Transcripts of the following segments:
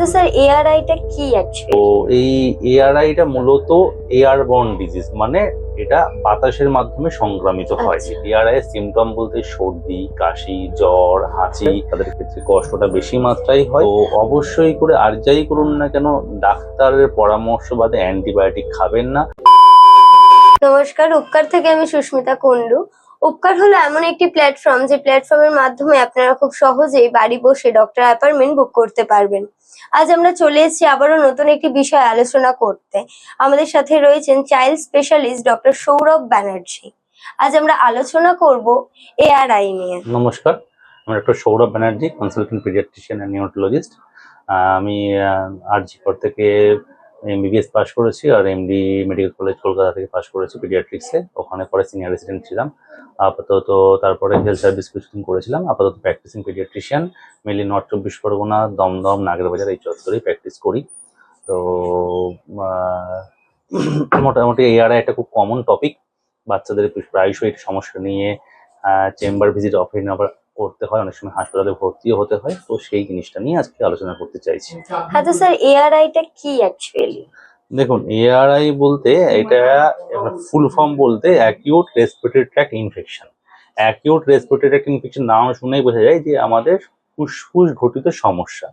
তো স্যার এআরআইটা কি তো অ্যাকচুয়ালি? এই এআরআইটা মূলত এয়ারবর্ন ডিজিজ, মানে এটা বাতাসের মাধ্যমে সংক্রামিত হয়। আচ্ছা। এআরআই এর সিমটম বলতে সর্দি, কাশি, জ্বর, হাঁচি, তাদের ক্ষেত্রে কষ্টটা বেশি মাত্রায় হয়। তো অবশ্যই করে আর যাই করুন না কেন, ডাক্তারের পরামর্শ বাদে অ্যান্টিবায়োটিক খাবেন না। নমস্কার, উপকার থেকে আমি সুস্মিতা কুন্ডু। উপকার হলো এমন একটি প্ল্যাটফর্ম যে প্ল্যাটফর্মের মাধ্যমে আপনারা খুব সহজেই বাড়ি বসে ডক্টর অ্যাপয়েন্টমেন্ট বুক করতে পারবেন। আজ আমরা চলে এসেছি আবারও নতুন একটি বিষয় আলোচনা করতে। আমাদের সাথে রয়েছেন child specialist doctor Sourav Banerjee. আজ আমরা আলোচনা করব এআরআই নিয়ে। নমস্কার, আমি doctor Sourav Banerjee, consultant paediatrician and neurologist. আমি আরজিকর থেকে এমবিবিএস পাশ করেছি আর এমডি মেডিকেল কলেজ কলকাতা থেকে পাশ করেছি পিডিয়াট্রিক্সে। ওখানে পরে সিনিয়র রেসিডেন্ট ছিলাম। আপাতত তারপরে হেলথ সার্ভিস কিছুদিন করেছিলাম। আপাতত প্র্যাকটিসিং পিডিয়াট্রিশিয়ান, মেনলি নর্থ চব্বিশ পরগনা, দমদম, নাগেরবাজার এই চত্বরেই প্র্যাকটিস করি। তো মোটামুটি এআরআই একটা খুব কমন টপিক। বাচ্চাদের প্রায়শই এই সমস্যা নিয়ে চেম্বার ভিজিট অফিস আবার করতে হয়, অনেক সময় হাসপাতালে ভর্তিও হতে হয়। তো সেই জিনিসটা নিয়ে আজকে আলোচনা করতে চাইছি। হ্যাঁ, তো স্যার এআরআইটা কি অ্যাকচুয়ালি? দেখুন, এআরআই বলতে এটা ফুল ফর্ম বলতে acute respiratory tract infection. Acute respiratory tract infection নাম শুনেই বোঝা যায় যে আমাদের ফুসফুস ঘটিত সমস্যা।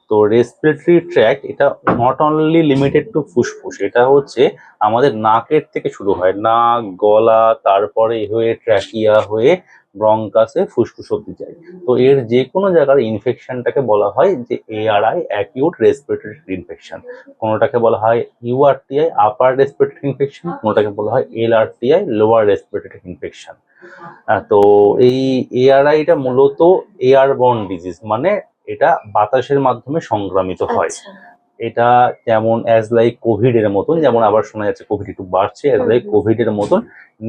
তো রেসপিরেটরি ট্র্যাক্ট এটা নট অনলি লিমিটেড টু ফুসফুস, এটা হচ্ছে আমাদের নাকের থেকে শুরু হয়, নাক, গলা, তারপরে হয়ে ট্র্যাকিয়া হয়ে ব্রঙ্কাসে ফুসফুস অব্দি যায়। তো এর যে কোনো জায়গার ইনফেকশনটাকে বলা হয় যে এআরআই, অ্যাকিউট রেসপিরেটরি ইনফেকশন। কোনোটাকে বলা হয় ইউআরটিআই, আপার রেসপিরেটরি ইনফেকশন, কোনোটাকে বলা হয় এলআরটিআই, লোয়ার রেসপিরেটরি ইনফেকশন। তো এই এআরআইটা মূলত এয়ারবর্ন ডিজিজ, মানে এটা বাতাসের মাধ্যমে সংক্রামিত হয়। আচ্ছা। এটা যেমন অ্যাজ লাইক কোভিড এর মতন, যেমন আবার শোনা যাচ্ছে কোভিড একটু বাড়ছে, অ্যাজ লাইক কোভিড এর মতন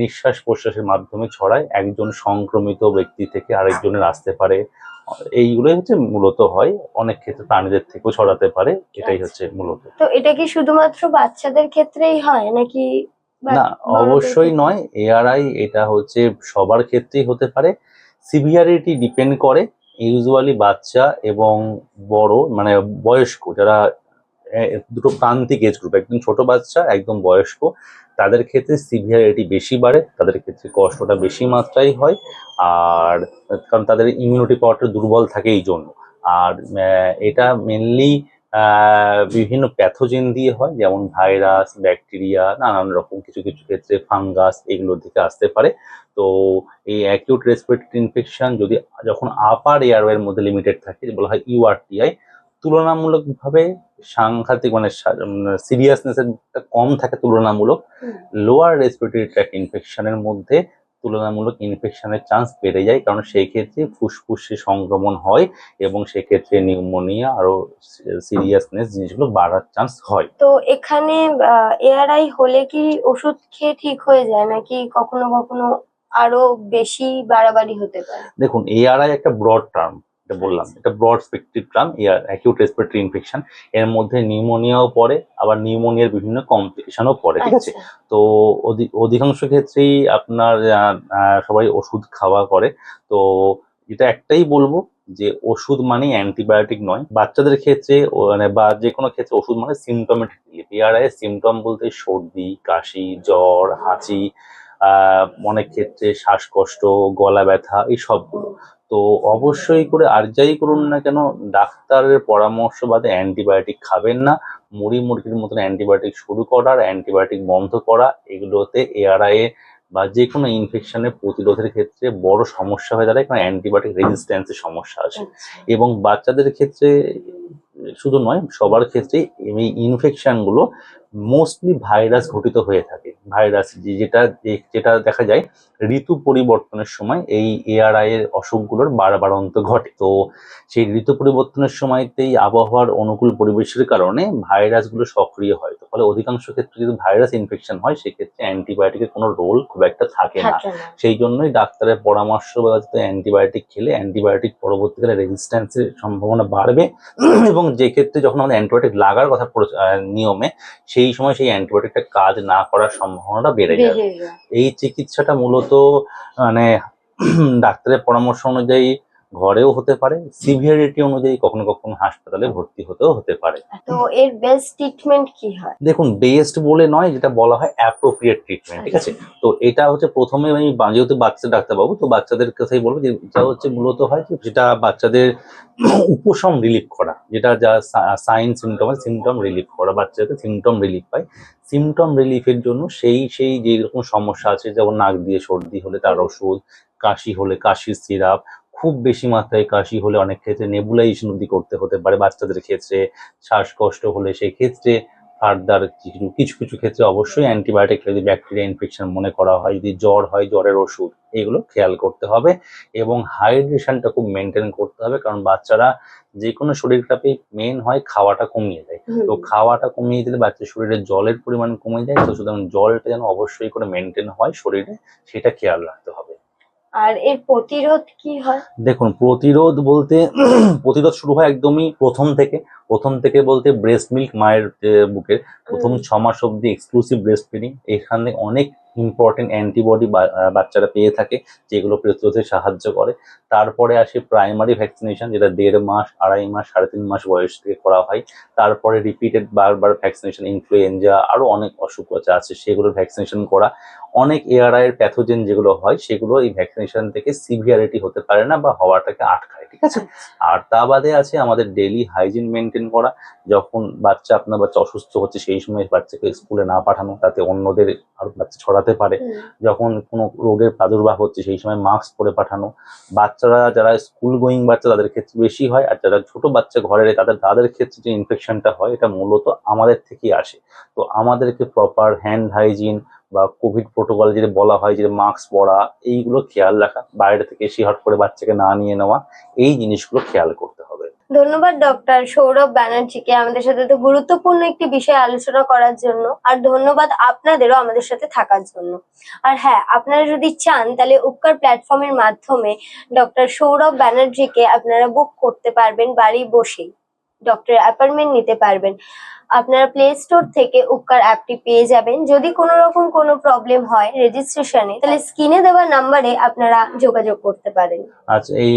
নিঃশ্বাস প্রশ্বাসের মাধ্যমে ছড়ায়, একজন সংক্রমিত ব্যক্তি থেকে আরেকজনের আসতে পারে। এইগুলোই হচ্ছে মূলত হয়, অনেক ক্ষেত্রে প্রাণীদের থেকেও ছড়াতে পারে, এটাই হচ্ছে মূলত। তো এটা কি শুধুমাত্র বাচ্চাদের ক্ষেত্রেই হয় নাকি না, বড়দের অবশ্যই ক্ষেত্রে? নয়। এআরআই এটা হচ্ছে সবার ক্ষেত্রেই হতে পারে, সিভিয়ারিটি ডিপেন্ড করে। ইউজুয়ালি বাচ্চা এবং বড়, মানে বয়স্ক যারা, দুটো প্রান্তিক এজ গ্রুপ, একদম ছোট বাচ্চা একদম বয়স্ক, তাদের ক্ষেত্রে সিভিয়ারিটি বেশি বাড়ে, তাদের ক্ষেত্রে কষ্টটা বেশি মাত্রায় হয়। আর কারণ তাদের ইমিউনিটি পাওয়ারটা দুর্বল থাকে এই জন্য। আর এটা মেনলি বিভিন্ন প্যাথোজেন দিয়ে হয়, যেমন ভাইরাস, ব্যাকটেরিয়া, নানান রকম, কিছু কিছু ক্ষেত্রে ফাঙ্গাস, এগুলোর দিকে আসতে পারে। তো এই অ্যাকিউট রেসপিরেটরি ইনফেকশন যদি যখন আপার এয়ারওয়ের মধ্যে লিমিটেড থাকে, বলা হয় ইউআরটিআই, তুলনামূলকভাবে সাংঘাতিক, মানে সিরিয়াসনেস কম থাকে তুলনামূলক। লোয়ার রেসপিরেটরি ট্র্যাক্ট ইনফেকশনের মধ্যে তুলনামূলক ইনফেকশনের চান্স বেড়ে যায়, কারণ সেই ক্ষেত্রে ফুসফুসে সংক্রমণ হয় এবং সেক্ষেত্রে নিউমোনিয়া আরো সিরিয়াসনেস জিনিসগুলো বাড়ার চান্স হয়। তো এখানে এআরআই হলে কি ওষুধ খেয়ে ঠিক হয়ে যায় নাকি কখনো কখনো আরো বেশি বাড়াবাড়ি হতে পারে? দেখুন, এআরআই একটা ব্রড টার্ম, এটা বললাম, এটা broad spectrum term. Acute respiratory infection এর মধ্যে নিউমোনিয়াও পড়ে, আবার নিউমোনিয়ার বিভিন্ন কমপ্লিকেশনও পড়ে, ঠিক আছে? আচ্ছা। তো অধিকাংশ ক্ষেত্রেই আপনার সবাই ওষুধ খাওয়া করে। তো এটা একটাই বলবো যে ওষুধ মানে অ্যান্টিবায়োটিক নয়। বাচ্চাদের ক্ষেত্রে মানে বা যে কোনো ক্ষেত্রে ওষুধ মানে সিমটমেটিক রিলিফ। এআরআই এর সিমটম বলতে সর্দি, কাশি, জ্বর, হাঁচি, অনেক ক্ষেত্রে শ্বাসকষ্ট, গলা ব্যথা, এই সবগুলো। তো অবশ্যই করে আর যাই করুন না কেন, ডাক্তারের পরামর্শ বাদে অ্যান্টিবায়োটিক খাবেন না। মুড়ি মুরগির মতন অ্যান্টিবায়োটিক শুরু করার, অ্যান্টিবায়োটিক বন্ধ করা, এগুলোতে এআরআই বা যে কোনো ইনফেকশনের প্রতিরোধের ক্ষেত্রে বড় সমস্যা হয়ে দাঁড়ায়, কারণ অ্যান্টিবায়োটিক রেজিস্ট্যান্সের সমস্যা আছে। এবং বাচ্চাদের ক্ষেত্রে শুধু নয়, সবার ক্ষেত্রে এই ইনফেকশনগুলো মোস্টলি ভাইরাস ঘটিত হয়ে থাকে। ভাইরাস যেটা যেটা দেখা যায় ঋতু পরিবর্তনের সময় এই এআরআই এর অসুখগুলোর বাড়ন্ত ঘটে। তো সেই ঋতু পরিবর্তনের সময়তেই আবহাওয়ার অনুকূল পরিবেশের কারণে ভাইরাসগুলো সক্রিয় হয়। তো ফলে অধিকাংশ ক্ষেত্রে যদি ভাইরাস ইনফেকশন হয়, সেক্ষেত্রে অ্যান্টিবায়োটিকের কোনো রোল খুব একটা থাকে না। সেই জন্যই ডাক্তারের পরামর্শ ব্যতীত অ্যান্টিবায়োটিক খেলে অ্যান্টিবায়োটিক পরবর্তীকালে রেজিস্ট্যান্সের সম্ভাবনা বাড়বে। এবং যে ক্ষেত্রে যখন আমাদের অ্যান্টিবায়োটিক লাগার কথা নিয়মে, সেই সময় সেই অ্যান্টিবায়োটিকটা কাজ না করার সম্ভাবনাটা বেড়ে যাবে। এই চিকিৎসাটা মূলত মানে ডাক্তারের পরামর্শ অনুযায়ী ঘরেও হতে পারে, সিভিয়ারিটি অনুযায়ী কখনো কখনো হাসপাতালে ভর্তি হতেও হতে পারে। তো এর বেস্ট ট্রিটমেন্ট কি হয়? দেখুন, বেস্ট বলে নয়, যেটা বলা হয় অ্যাপ্রোপ্রিয়েট ট্রিটমেন্ট, ঠিক আছে? তো এটা হচ্ছে প্রথমে আমি যেহেতু বাচ্চা ডাক্তারবাবু, তো বাচ্চাদের কথাই বলবো যে এটা হচ্ছে মূলত হয় যে যেটা বাচ্চাদের উপশম রিলিফ করা, যেটা যা সাইন সিমটম রিলিফ করা, বাচ্চাদের সিমটম রিলিফ পায়। সিমটম রিলিফের জন্য সেই যে রকম সমস্যা আছে, যেমন নাক দিয়ে সর্দি হলে তার ওষুধ, কাশি হলে কাশির সিরাপ, খুব বেশি মাত্রায় কাশি হলে অনেক ক্ষেত্রে নেবুলাইজেশন অব্দি করতে হতে পারে বাচ্চাদের ক্ষেত্রে, শ্বাসকষ্ট হলে সেই ক্ষেত্রে ফার্দার কিছু কিছু ক্ষেত্রে অবশ্যই অ্যান্টিবায়োটিক, যদি ব্যাকটেরিয়া ইনফেকশন মনে করা হয়, যদি জ্বর হয় জ্বরের ওষুধ, এগুলো খেয়াল করতে হবে। এবং হাইড্রেশনটা খুব মেনটেন করতে হবে, কারণ বাচ্চারা যে কোনো শরীর খারাপে মেন হয় খাওয়াটা কমিয়ে দেয়। তো খাওয়াটা কমিয়ে দিলে বাচ্চার শরীরে জলের পরিমাণ কমে যায়, তো সুতরাং জলটা যেন অবশ্যই করে মেনটেন হয় শরীরে, সেটা খেয়াল রাখতে হবে। আর এর প্রতিরোধ কি হয়? দেখুন, প্রতিরোধ বলতে প্রতিরোধ শুরু হয় একদমই প্রথম থেকে বলতে ব্রেস্ট মিল্ক, মায়ের বুকের প্রথম 6 মাস অব্দি এক্সক্লুসিভ ব্রেস্ট ফিডিং, এখানে অনেক ইম্পর্টেন্ট অ্যান্টিবডি বাচ্চারা পেয়ে থাকে, যেগুলো প্রতিরোধে সাহায্য করে। তারপরে আসে প্রাইমারি ভ্যাকসিনেশন, যেটা 1.5 মাস, 2.5 মাস, 3.5 মাস বয়স থেকে করা হয়। তারপরে রিপিটেড বারবার ভ্যাকসিনেশন, ইনফ্লুয়েঞ্জা, আরো অনেক অসুখ আছে সেগুলোর ভ্যাকসিনেশন করা। অনেক এআরআই এর প্যাথোজেন যেগুলো হয়, সেগুলো এই ভ্যাকসিনেশন থেকে সিভিয়ারিটি হতে পারে না বা হওয়াটাকে আটকায়, ঠিক আছে? আর তা বাদে আছে আমাদের ডেইলি হাইজিন মেনটেন করা। যখন আপনার বাচ্চা অসুস্থ হচ্ছে, সেই সময় বাচ্চাকে স্কুলে না পাঠানো, তাতে অন্যদের আর বাচ্চা ছড়াতে পারে। যখন কোনো রোগের প্রাদুর্ভাব হচ্ছে, সেই সময় মাস্ক পরে পাঠানো। বাচ্চারা যারা স্কুল গোয়িং বাচ্চা, তাদের ক্ষেত্রে বেশি হয়, আর যারা ছোট বাচ্চা ঘরের, তাদের ক্ষেত্রে যে ইনফেকশনটা হয়, এটা মূলত আমাদের থেকেই আসে। তো আমাদেরকে প্রপার হ্যান্ড হাইজিন বা কোভিড প্রোটোকল যেটা বলা হয়, যে মাস্ক পরা, এইগুলো খেয়াল রাখা, বাইরে থেকে এসে হট করে বাচ্চাকে না নিয়ে নেওয়া, এই জিনিসগুলো খেয়াল করতে হবে। ধন্যবাদ ডক্টর সৌরভ ব্যানার্জিকে আমাদের সাথে তো গুরুত্বপূর্ণ একটি বিষয় আলোচনা করার জন্য, আর ধন্যবাদ আপনাদেরও আমাদের সাথে থাকার জন্য। আর হ্যাঁ, আপনারা যদি চান তাহলে উপকার প্ল্যাটফর্মের মাধ্যমে ডক্টর সৌরভ ব্যানার্জিকে আপনারা বুক করতে পারবেন, বাড়ি বসেই ডক্টর অ্যাপয়েন্টমেন্ট নিতে পারবেন। আপনারা প্লে স্টোর থেকে উপকার অ্যাপটি পেয়ে যাবেন। যদি কোনো রকম কোনো প্রবলেম হয় রেজিস্ট্রেশনে, তাহলে স্ক্রিনে দেওয়া নাম্বারে আপনারা যোগাযোগ করতে পারেন। আচ্ছা, এই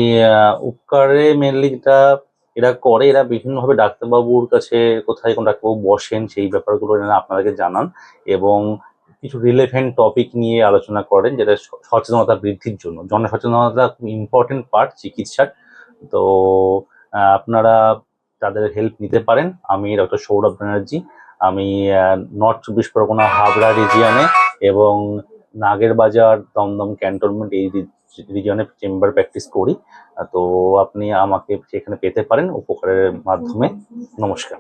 উপকারে মেনলি যেটা এরা করে, এরা বিভিন্নভাবে ডাক্তারবাবুর কাছে, কোথায় কোন ডাক্তারবাবু বসেন, সেই ব্যাপারগুলো এরা আপনাদেরকে জানান, এবং কিছু রিলেভেন্ট টপিক নিয়ে আলোচনা করেন, যেটা সচেতনতা বৃদ্ধির জন্য। জনসচেতনতা খুব ইম্পর্টেন্ট পার্ট চিকিৎসার। তো আপনারা তাদের হেল্প নিতে পারেন। আমি ডক্টর সৌরভ ব্যানার্জি, আমি নর্থ 24 পরগনা হাবড়া রিজিয়নে এবং নাগেরবাজার, দমদম ক্যান্টনমেন্ট, এই রিজিয়নে চেম্বার প্র্যাকটিস করি। তো আপনি আমাকে সেখানে পেতে পারেন উপকারের মাধ্যমে। নমস্কার।